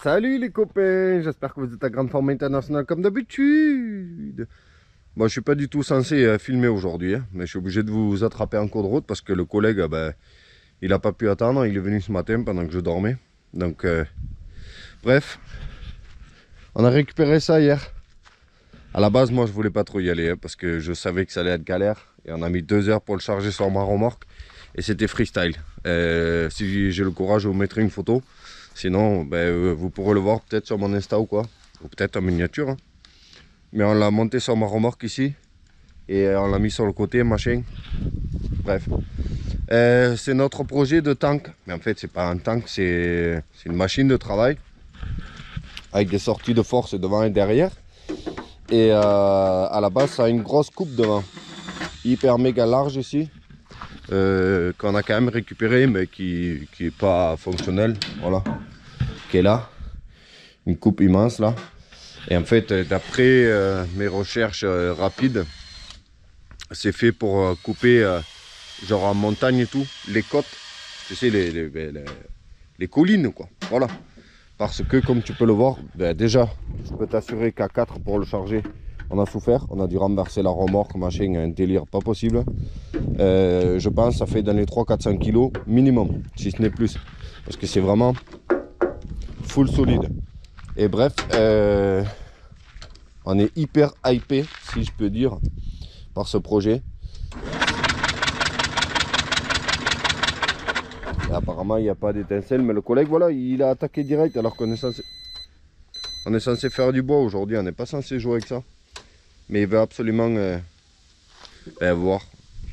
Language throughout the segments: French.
Salut les copains, j'espère que vous êtes à grande forme internationale comme d'habitude. Moi je suis pas du tout censé filmer aujourd'hui, hein, mais je suis obligé de vous attraper en cours de route parce que le collègue, il a pas pu attendre, il est venu ce matin pendant que je dormais. Donc bref, on a récupéré ça hier. À la base moi je voulais pas trop y aller, hein, parce que je savais que ça allait être galère. Et on a mis 2 heures pour le charger sur ma remorque et c'était freestyle. Si j'ai le courage, je vous mettrai une photo. Sinon, vous pourrez le voir peut-être sur mon Insta ou quoi. Ou peut-être en miniature. Hein. Mais on l'a monté sur ma remorque ici. Et on l'a mis sur le côté, machin. Bref. C'est notre projet de tank. Mais en fait, c'est pas un tank, c'est une machine de travail. Avec des sorties de force devant et derrière. Et à la base, ça a une grosse coupe devant. Hyper méga large ici. Qu'on a quand même récupéré, mais qui est pas fonctionnel. Voilà. Qui est là. Une coupe immense là. Et en fait, d'après mes recherches rapides, c'est fait pour couper, genre en montagne et tout, les côtes, tu sais, les collines, quoi. Voilà. Parce que, comme tu peux le voir, déjà, je peux t'assurer qu'à 4 pour le charger, on a souffert. On a dû renverser la remorque, machin, un délire pas possible. Je pense que ça fait dans les 300-400 kilos minimum, si ce n'est plus. Parce que c'est vraiment full solide. Et bref, on est hyper hypé, si je peux dire, par ce projet. Et apparemment, il n'y a pas d'étincelle, mais le collègue, voilà, il a attaqué direct alors qu'on est censé faire du bois aujourd'hui. On n'est pas censé jouer avec ça. Mais il veut absolument voir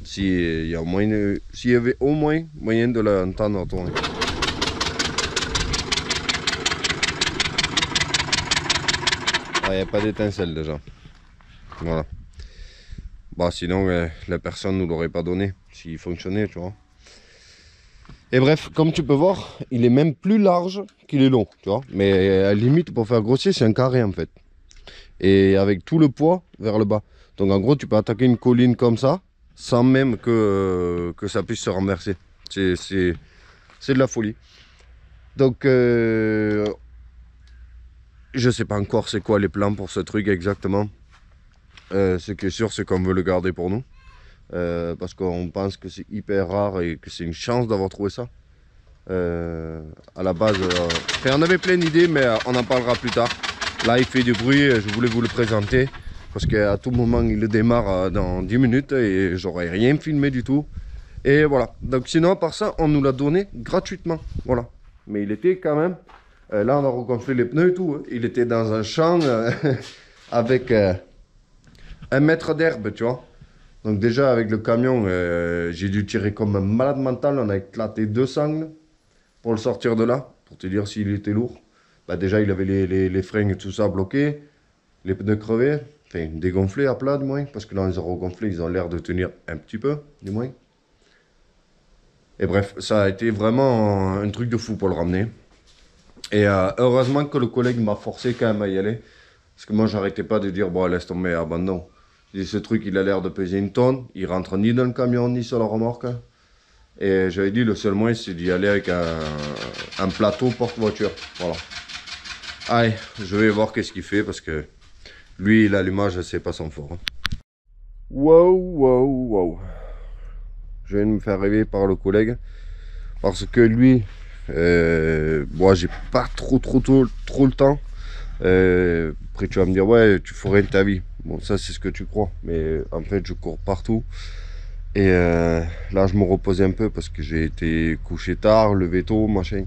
s'il y avait au moins moyen de l'entendre tourner. Il n'y a pas d'étincelle déjà. Voilà. Bah sinon la personne ne nous l'aurait pas donné s'il fonctionnait, tu vois. Et bref, comme tu peux voir, il est même plus large qu'il est long, tu vois. Mais à la limite, pour faire grossier, c'est un carré en fait. Et avec tout le poids vers le bas. Donc en gros, tu peux attaquer une colline comme ça, sans même que ça puisse se renverser. C'est de la folie. Donc je sais pas encore c'est quoi les plans pour ce truc exactement. Ce qui est sûr, c'est qu'on veut le garder pour nous. Parce qu'on pense que c'est hyper rare et que c'est une chance d'avoir trouvé ça. À la base, on avait plein d'idées, mais on en parlera plus tard. Là, il fait du bruit, je voulais vous le présenter. Parce qu'à tout moment, il le démarre dans 10 minutes et j'aurais rien filmé du tout. Et voilà. Donc sinon, à part ça, on nous l'a donné gratuitement. Voilà. Mais il était quand même... là, on a regonflé les pneus et tout. Hein. Il était dans un champ avec 1 mètre d'herbe, tu vois. Donc déjà, avec le camion, j'ai dû tirer comme un malade mental. On a éclaté 2 sangles pour le sortir de là. Pour te dire s'il était lourd. Bah déjà, il avait les freins et tout ça bloqués. Les pneus crevés. Enfin, dégonflés à plat, du moins. Parce que là, on les a regonflés. Ils ont l'air de tenir un petit peu, du moins. Et bref, ça a été vraiment un truc de fou pour le ramener. Et heureusement que le collègue m'a forcé quand même à y aller. Parce que moi, j'arrêtais pas de dire, bon, laisse tomber, abandon. Ce truc, il a l'air de peser 1 tonne. Il rentre ni dans le camion, ni sur la remorque. Et j'avais dit, le seul moyen, c'est d'y aller avec un plateau porte-voiture. Voilà. Allez, je vais voir qu'est-ce qu'il fait, parce que lui, l'allumage, c'est pas son fort. Hein. Wow, wow, wow. Je viens de me faire rêver par le collègue. Parce que lui, moi, j'ai pas trop le temps. Après, tu vas me dire, ouais, tu ferais ta vie. Bon, ça, c'est ce que tu crois. Mais en fait, je cours partout. Et là, je me reposais un peu parce que j'ai été couché tard, levé tôt, machin.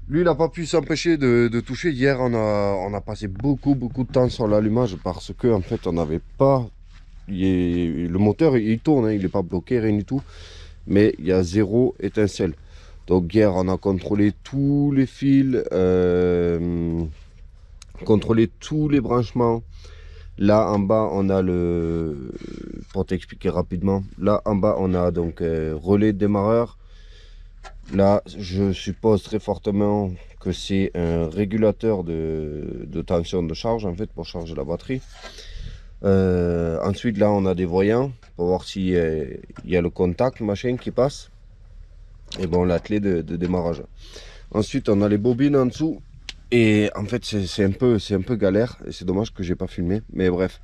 Lui, il n'a pas pu s'empêcher de toucher. Hier, on a passé beaucoup de temps sur l'allumage parce que, en fait, on n'avait pas... le moteur, il tourne, hein, il n'est pas bloqué, rien du tout. Mais il y a 0 étincelle. Donc hier, on a contrôlé tous les fils, contrôlé tous les branchements. Là en bas, on a le... Pour t'expliquer rapidement, là en bas, on a donc relais démarreur. Là, je suppose très fortement que c'est un régulateur de tension de charge, en fait, pour charger la batterie. Ensuite, là, on a des voyants pour voir s'il y a le contact, machin, qui passe. Et bon, la clé de démarrage. Ensuite, on a les bobines en dessous. Et en fait, c'est un peu galère. Et c'est dommage que j'ai pas filmé. Mais bref.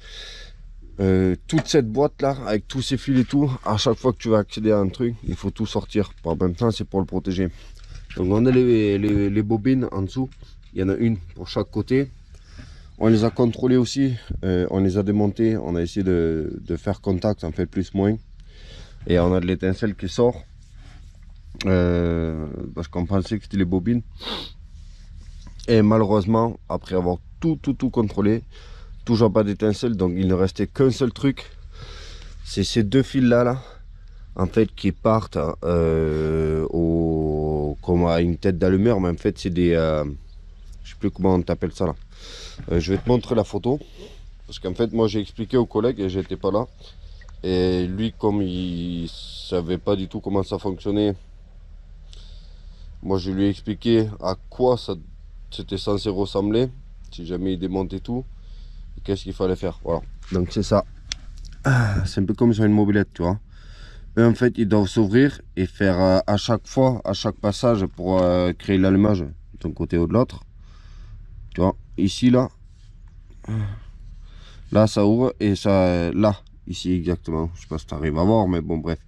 Toute cette boîte là, avec tous ces fils et tout, à chaque fois que tu vas accéder à un truc, il faut tout sortir. En même temps, c'est pour le protéger. Donc on a les bobines en dessous. Il y en a une pour chaque côté. On les a contrôlés aussi. On les a démontés. On a essayé de faire contact, en fait plus moins. Et on a de l'étincelle qui sort. Parce qu'on pensait que c'était les bobines. Et malheureusement, après avoir tout contrôlé, toujours pas d'étincelle. Donc il ne restait qu'un seul truc. C'est ces deux fils là, en fait, qui partent comme à une tête d'allumeur. Mais en fait, c'est des... je sais plus comment on t'appelle ça là. Je vais te montrer la photo. Parce qu'en fait, moi j'ai expliqué au collègue et j'étais pas là. Et lui, comme il savait pas du tout comment ça fonctionnait, moi je lui ai expliqué à quoi ça c'était censé ressembler. Si jamais il démontait tout, qu'est-ce qu'il fallait faire. Voilà. Donc c'est ça. C'est un peu comme sur une mobilette, tu vois. Eux, en fait, ils doivent s'ouvrir et faire à chaque fois, à chaque passage pour créer l'allumage d'un côté ou de l'autre. Tu vois, ici, là. Là, ça ouvre et ça... là, ici, exactement. Je sais pas si tu arrives à voir, mais bon, bref.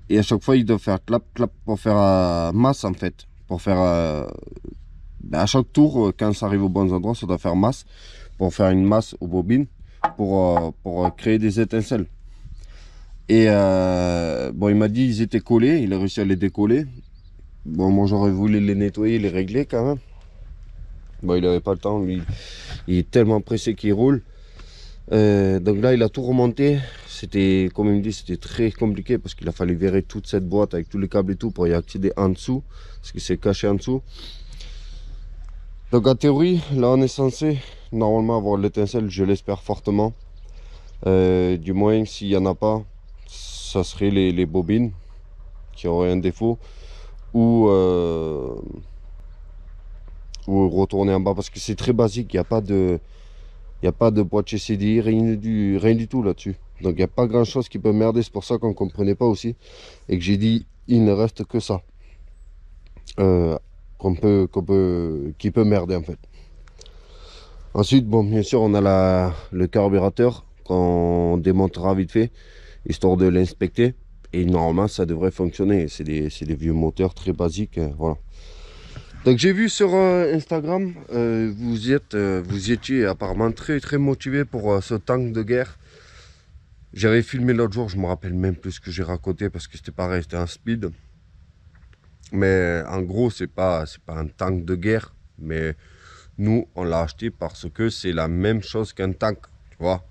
Et à chaque fois, ils doivent faire clap, clap pour faire masse, en fait. Pour faire... à chaque tour, quand ça arrive aux bons endroits, ça doit faire masse. Pour faire une masse aux bobines. Pour créer des étincelles. Et bon, il m'a dit ils étaient collés. Il a réussi à les décoller. Bon, moi, j'aurais voulu les nettoyer, les régler quand même. Bon, il n'avait pas le temps. Lui, il est tellement pressé qu'il roule. Donc là, il a tout remonté. C'était, comme il me dit, c'était très compliqué parce qu'il a fallu virer toute cette boîte avec tous les câbles et tout pour y accéder en dessous, parce que c'est caché en dessous. Donc en théorie, là, on est censé normalement avoir l'étincelle, je l'espère fortement. Du moins, s'il n'y en a pas, ça serait les bobines qui auraient un défaut, ou retourner en bas parce que c'est très basique. Il n'y a pas de boîte chez CDI, rien du tout là-dessus. Donc il n'y a pas grand chose qui peut merder. C'est pour ça qu'on ne comprenait pas aussi. Et que j'ai dit, il ne reste que ça. Qui peut merder en fait. Ensuite, bon, bien sûr, on a le carburateur qu'on démontera vite fait, histoire de l'inspecter. Et normalement, ça devrait fonctionner. C'est des vieux moteurs très basiques. Voilà. Donc j'ai vu sur Instagram, vous étiez apparemment très motivé pour ce tank de guerre. J'avais filmé l'autre jour, je me rappelle même plus ce que j'ai raconté parce que c'était pareil, c'était un speed. Mais en gros, c'est pas un tank de guerre, mais nous on l'a acheté parce que c'est la même chose qu'un tank, tu vois.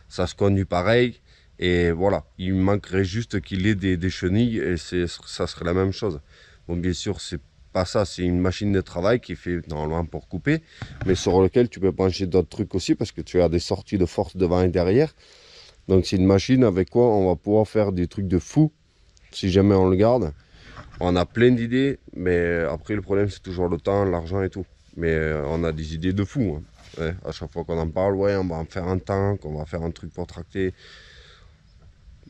Ça se conduit pareil et voilà, il manquerait juste qu'il ait des chenilles et ça serait la même chose. Bon, bien sûr, c'est pas ça, c'est une machine de travail qui est fait normalement pour couper, mais sur lequel tu peux brancher d'autres trucs aussi parce que tu as des sorties de force devant et derrière. Donc c'est une machine avec quoi on va pouvoir faire des trucs de fou si jamais on le garde. On a plein d'idées, mais après le problème c'est toujours le temps, l'argent et tout. Mais on a des idées de fou. Hein. Ouais, à chaque fois qu'on en parle, ouais, on va en faire un tank, on va faire un truc pour tracter.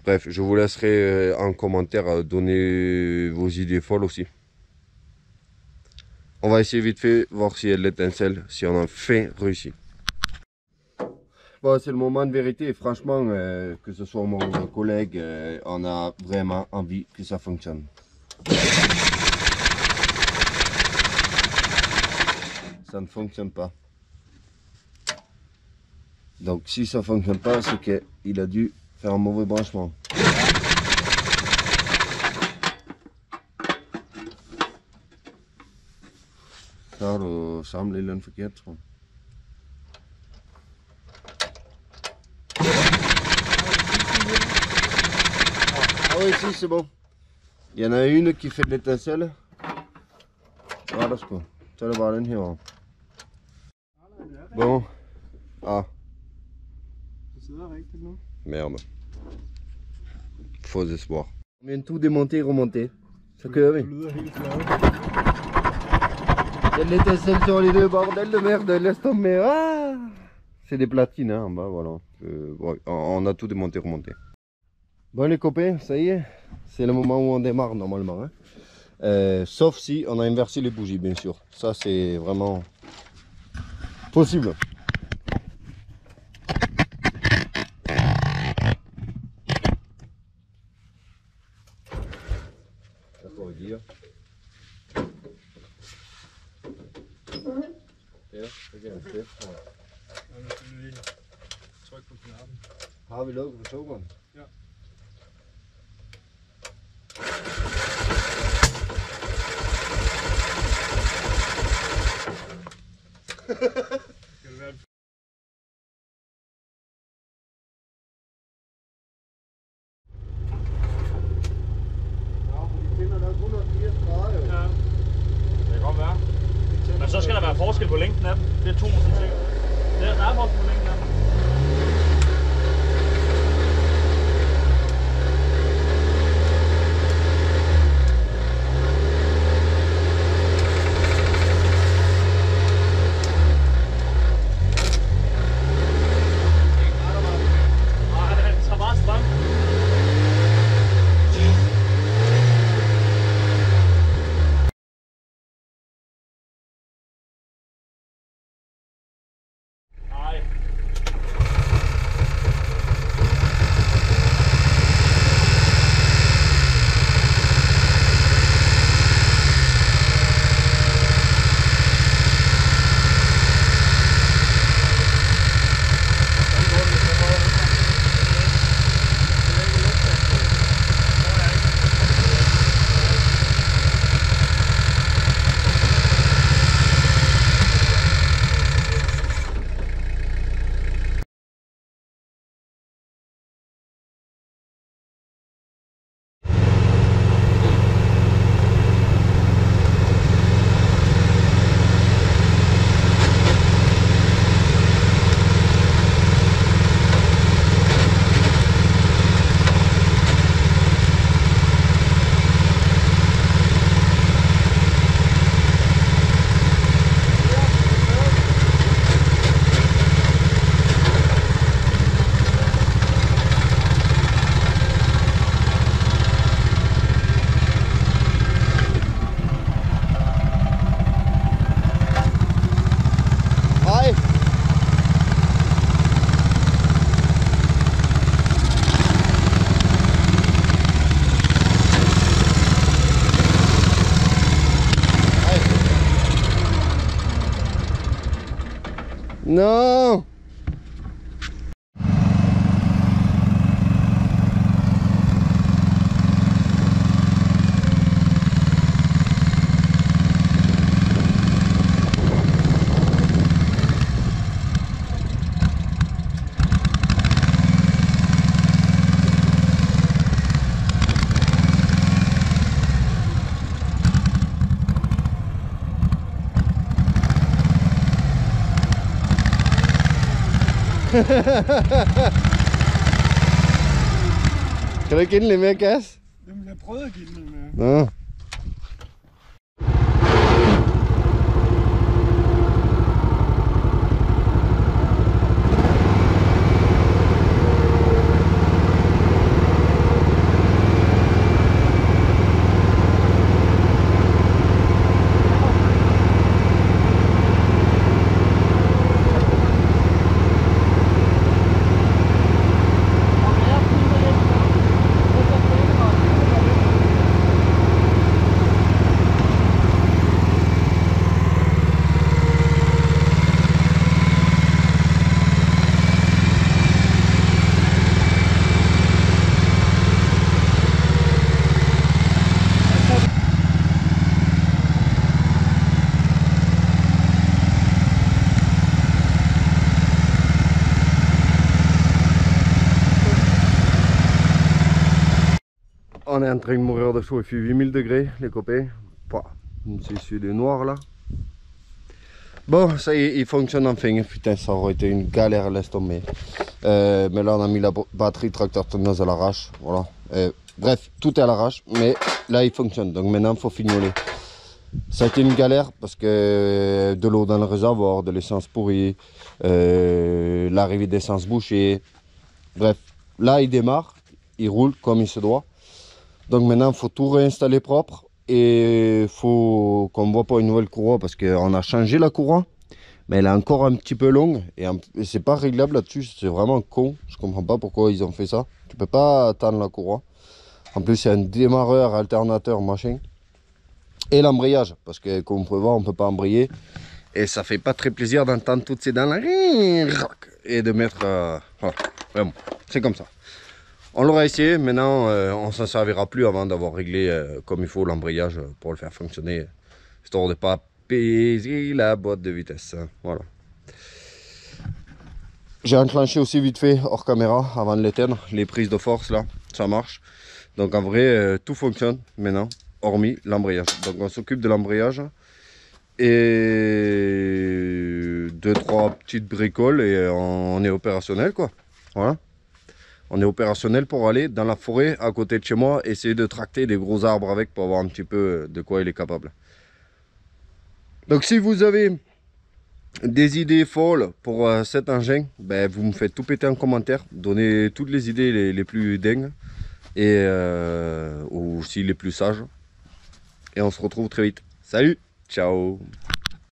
Bref, je vous laisserai en commentaire donner vos idées folles aussi. On va essayer vite fait, voir si elle l'étincelle, si on en fait réussi. Bon, c'est le moment de vérité et franchement, que ce soit mon collègue, on a vraiment envie que ça fonctionne. Ça ne fonctionne pas. Donc si ça ne fonctionne pas, c'est qu'il a dû faire un mauvais branchement. Så samle et eller andet forkert, tror jeg. Ah oui, si, c'est bon. Il y en a une qui fait de l'étincelle. Voilà, je crois. Så er det bare den her. Bon. Ah. Merde. Faux espoir. On vient de tout démonter et remonter. Ça que oui. Il y a de l'étincelle sur les deux, bordel de merde, laisse tomber. Ah, c'est des platines hein, en bas, voilà. Ouais, on a tout démonté et remonté. Bon les copains, ça y est, c'est le moment où on démarre normalement. Hein. Sauf si on a inversé les bougies, bien sûr. Ça, c'est vraiment possible. Ça faut dire. Ja, det kan jeg se. Tryk på knappen. Har vi lukket for togeren? Ja. Skal det være Ja. Det kan godt være. Men så skal der være forskel på længden af dem. Det er 2 sikkert. Der er forskel på længden af dem. Nej, det tager meget strøm. Nej. Hej. No. Kan du ikke give den lidt mere gas? Jamen, jeg prøvede at give den lidt mere. Nå. On est en train de mourir de chaud, il fait 8000 degrés les copains. C'est celui noir là. Bon, ça y est, il fonctionne enfin. Putain, ça aurait été une galère, laisse tomber. Mais là, on a mis la batterie tracteur tonneuse à l'arrache. Voilà. Bref, tout est à l'arrache, mais là, il fonctionne. Donc maintenant, il faut fignoler. Ça a été une galère parce que de l'eau dans le réservoir, de l'essence pourrie, l'arrivée d'essence bouchée. Bref, là, il démarre, il roule comme il se doit. Donc maintenant, il faut tout réinstaller propre Et faut qu'on voit pas une nouvelle courroie parce qu'on a changé la courroie. Mais elle est encore un petit peu longue et c'est pas réglable là-dessus. C'est vraiment con. Je comprends pas pourquoi ils ont fait ça. Tu peux pas tendre la courroie. En plus, il y a un démarreur, alternateur, machin. Et l'embrayage. Parce que comme on peut voir, on peut pas embrayer. Et ça fait pas très plaisir d'entendre toutes ces dents là. Et de mettre... voilà, vraiment. C'est comme ça. On l'aura essayé. Maintenant, on s'en servira plus avant d'avoir réglé comme il faut l'embrayage pour le faire fonctionner. Histoire de pas péser la boîte de vitesse. Voilà. J'ai enclenché aussi vite fait hors caméra avant de l'éteindre. Les prises de force là, ça marche. Donc en vrai, tout fonctionne maintenant, hormis l'embrayage. Donc on s'occupe de l'embrayage. Et 2-3 petites bricoles et on est opérationnel quoi. Voilà. On est opérationnel pour aller dans la forêt à côté de chez moi, essayer de tracter des gros arbres avec pour voir un petit peu de quoi il est capable. Donc si vous avez des idées folles pour cet engin, ben, vous me faites tout péter en commentaire. Donnez toutes les idées les plus dingues et aussi les plus sages. Et on se retrouve très vite. Salut, ciao.